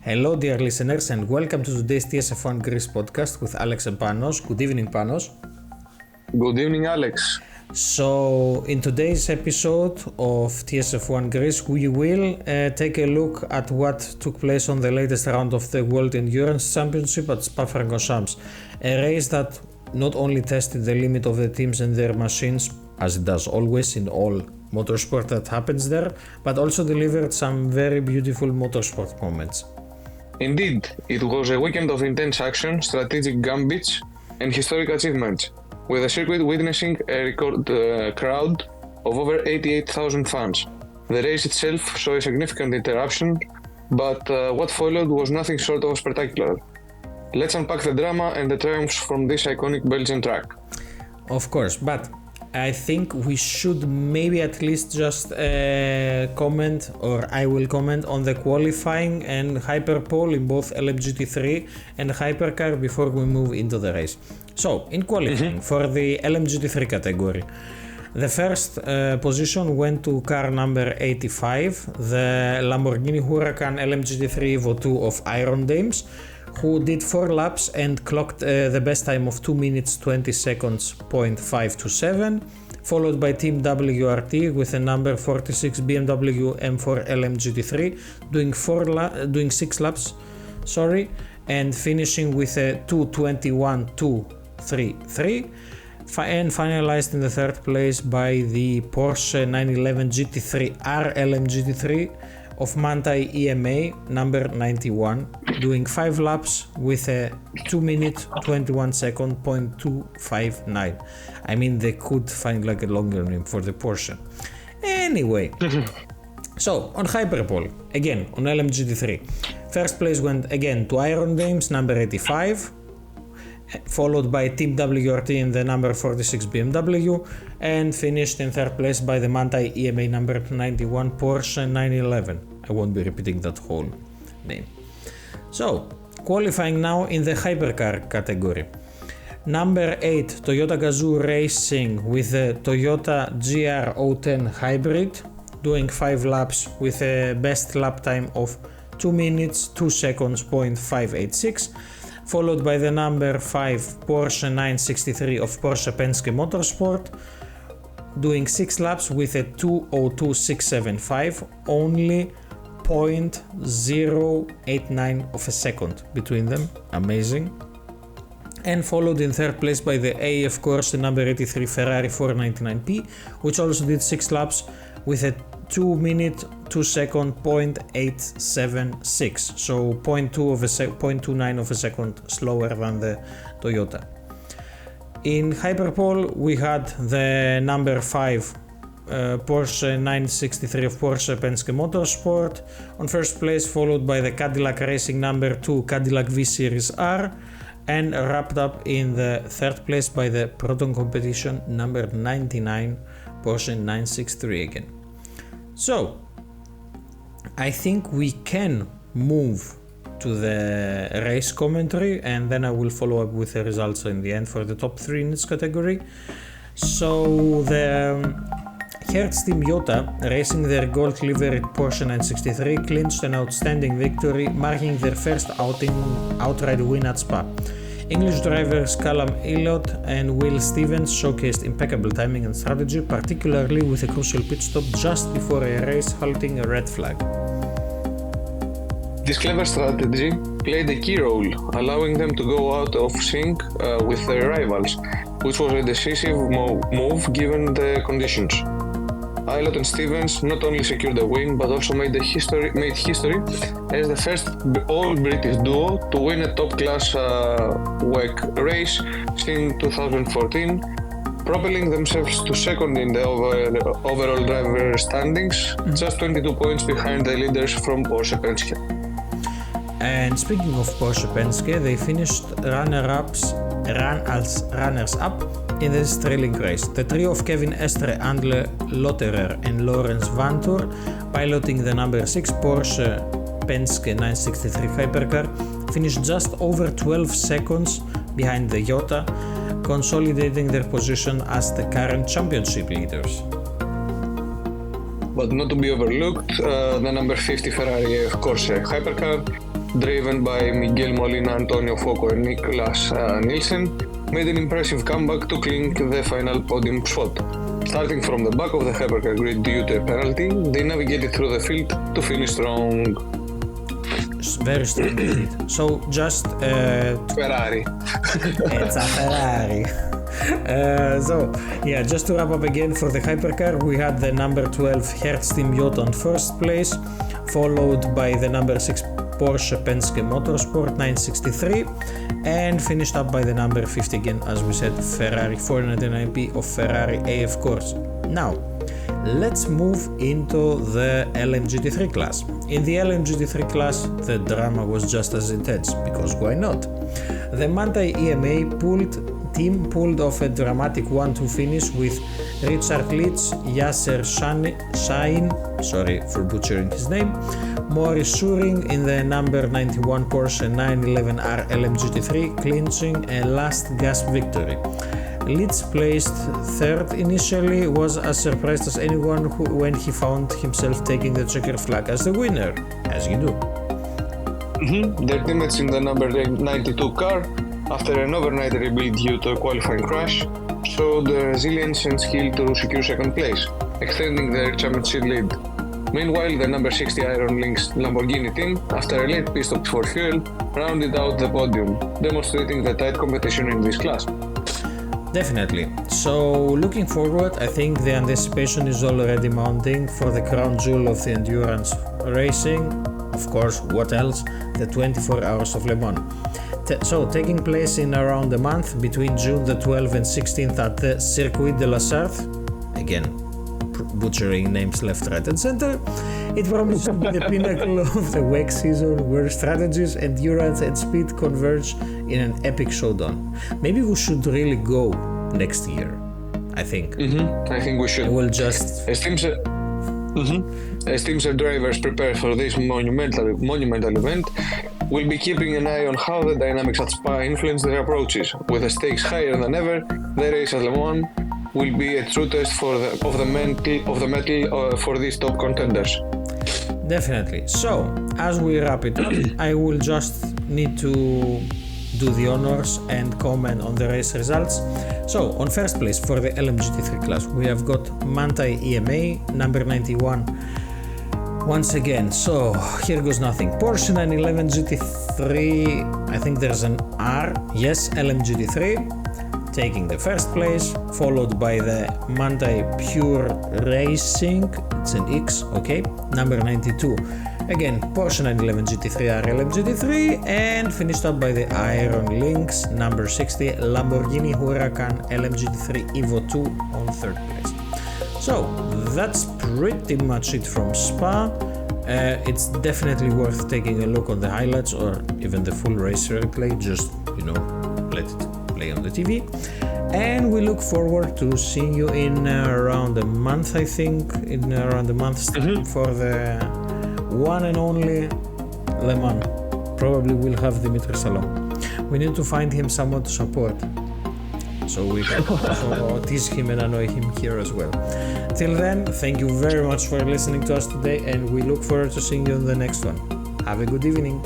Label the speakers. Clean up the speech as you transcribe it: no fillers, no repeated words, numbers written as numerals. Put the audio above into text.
Speaker 1: Hello, dear listeners, and welcome to today's TSF1 Greece podcast with Alex and Panos. Good evening, Panos.
Speaker 2: Good evening, Alex.
Speaker 1: So, in today's episode of TSF1 Greece, we will take a look at what took place on the latest round of the World Endurance Championship at Spa-Francorchamps, a race that not only tested the limit of the teams and their machines, as it does always in all motorsport that happens there, but also delivered some very beautiful motorsport moments.
Speaker 2: Indeed, it was a weekend of intense action, strategic gambits, and historic achievements, with the circuit witnessing a record crowd of over 88,000 fans. The race itself saw a significant interruption, but what followed was nothing short of spectacular. Let's unpack the drama and the triumphs from this iconic Belgian track.
Speaker 1: Of course, but I think we should maybe at least just comment, or I will comment on the qualifying and Hyperpole in both LMGT3 and Hypercar before we move into the race. So, in qualifying for the LMGT3 category, the first position went to car number 85, the Lamborghini Huracan LMGT3 Evo 2 of Iron Dames, who did 4 laps and clocked the best time of 2 minutes 20 seconds .527, followed by Team WRT with a number 46 BMW M4 LMGT3 doing 6 laps, and finishing with a 2:21.233, and finalized in the third place by the Porsche 911 GT3R LMGT3 of Manthey EMA number 91, doing 5 laps with a 2 minute 21 second .259. I mean, they could find like a longer name for the Porsche. Anyway, so on Hyperpole, again on LMGT3, first place went again to Iron Dames number 85, followed by Team WRT in the number 46 BMW, and finished in third place by the Manthey EMA number 91 Porsche 911. I won't be repeating that whole name. So, qualifying now in the Hypercar category. Number 8, Toyota Gazoo Racing with the Toyota GR010 Hybrid, doing 5 laps with a best lap time of 2 minutes 2 seconds .586. Followed by the number 5 Porsche 963 of Porsche Penske Motorsport, doing 6 laps with a 2:02.675, only 0.089 of a second between them, amazing. And followed in third place by the AF Corse number 83 Ferrari 499P, which also did 6 laps with a 2 minute 2 second .876, so 0.29 of a second slower than the Toyota. In Hyperpole we had the number 5 Porsche 963 of Porsche Penske Motorsport on first place, followed by the Cadillac Racing number 2 Cadillac V Series R, and wrapped up in the third place by the Proton Competition number 99 Porsche 963 again. So, I think we can move to the race commentary, and then I will follow up with the results in the end for the top 3 in this category. So, the Hertz Team JOTA, racing their gold-liveried Porsche 963, clinched an outstanding victory, marking their first outright win at Spa. English drivers Callum, Illott and Will Stevens showcased impeccable timing and strategy, particularly with a crucial pit stop just before a race-halting red flag.
Speaker 2: This clever strategy played a key role, allowing them to go out of sync with their rivals, which was a decisive move given the conditions. Illott and Stevens not only secured the win, but also made history as the first all-British duo to win a top-class WEC race since 2014, propelling themselves to second in the overall driver standings, just 22 points behind the leaders from Porsche Penske.
Speaker 1: And speaking of Porsche Penske, they finished runners-up in this thrilling race. The trio of Kevin Estre, Lotterer and Laurens Vanthoor, piloting the number 6 Porsche Penske 963 Hypercar, finished just over 12 seconds behind the JOTA, consolidating their position as the current championship leaders.
Speaker 2: But not to be overlooked, the number 50 Ferrari Corse Hypercar driven by Miguel Molina, Antonio Foco and Nicolas Nielsen, made an impressive comeback to clink the final podium spot. Starting from the back of the Hypercar grid due to a penalty, they navigated through the field to finish strong.
Speaker 1: Very strong indeed. So just
Speaker 2: Ferrari.
Speaker 1: It's a Ferrari. Just to wrap up again for the Hypercar, we had the number 12 Hertz Team JOTA on first place, followed by the number 6 Porsche Penske Motorsport 963, and finished up by the number 50 again, as we said, Ferrari 499P of Ferrari AF Corse. Now, let's move into the LMGT3 class. In the LMGT3 class, the drama was just as intense, because why not? The Manthey EMA team pulled off a dramatic 1-2 finish with Richard Leach, Yasser Shahin, sorry for butchering his name, Maurice Schuring in the number 91 Porsche 911R LMGT3 clinching a last gasp victory. Leach placed third initially, was as surprised as anyone when he found himself taking the checker flag as the winner, as you do.
Speaker 2: Their teammates in the number 92 car, after an overnight rebuild due to a qualifying crash, showed the resilience and skill to secure second place, extending their championship lead. Meanwhile, the number 60 Iron Lynx Lamborghini team, after a late pit stop for fuel, rounded out the podium, demonstrating the tight competition in this class.
Speaker 1: Definitely. So, looking forward, I think the anticipation is already mounting for the crown jewel of the endurance racing. Of course, what else? The 24 Hours of Le Mans. Taking place in around a month between June the 12th and 16th at the Circuit de la Sarthe, again butchering names left, right and center, it promises to be the pinnacle of the WEC season where strategies, endurance and speed converge in an epic showdown. Maybe we should really go next year, I think.
Speaker 2: I think we should.
Speaker 1: We'll just...
Speaker 2: As teams and drivers prepare for this monumental event, we'll be keeping an eye on how the dynamics at Spa influence their approaches. With the stakes higher than ever, the race at Le Mans will be a true test of the metal for these top contenders. Definitely.
Speaker 1: So, as we wrap it up, I will just need to do the honors and comment on the race results. So, on first place for the LMGT3 class, we have got Manthey EMA, number 91. Once again, so here goes nothing. Porsche 911 GT3, I think there's an R, yes, LMGT3, taking the first place, followed by the Manthey Pure Racing, it's an X, okay, number 92. Again, Porsche 911 GT3 R LMGT3, and finished up by the Iron Lynx, number 60, Lamborghini Huracan LMGT3 Evo 2 on third place. So, that's pretty much it from Spa. It's definitely worth taking a look on the highlights or even the full race replay, just, let it play on the TV. And we look forward to seeing you in around a month, I think, in around a month's time for the one and only Le Mans. Probably we'll have Dimitri Salom. We need to find him someone to support, so we can also tease him and annoy him here as well. Till then, thank you very much for listening to us today, and we look forward to seeing you in the next one. Have a good evening.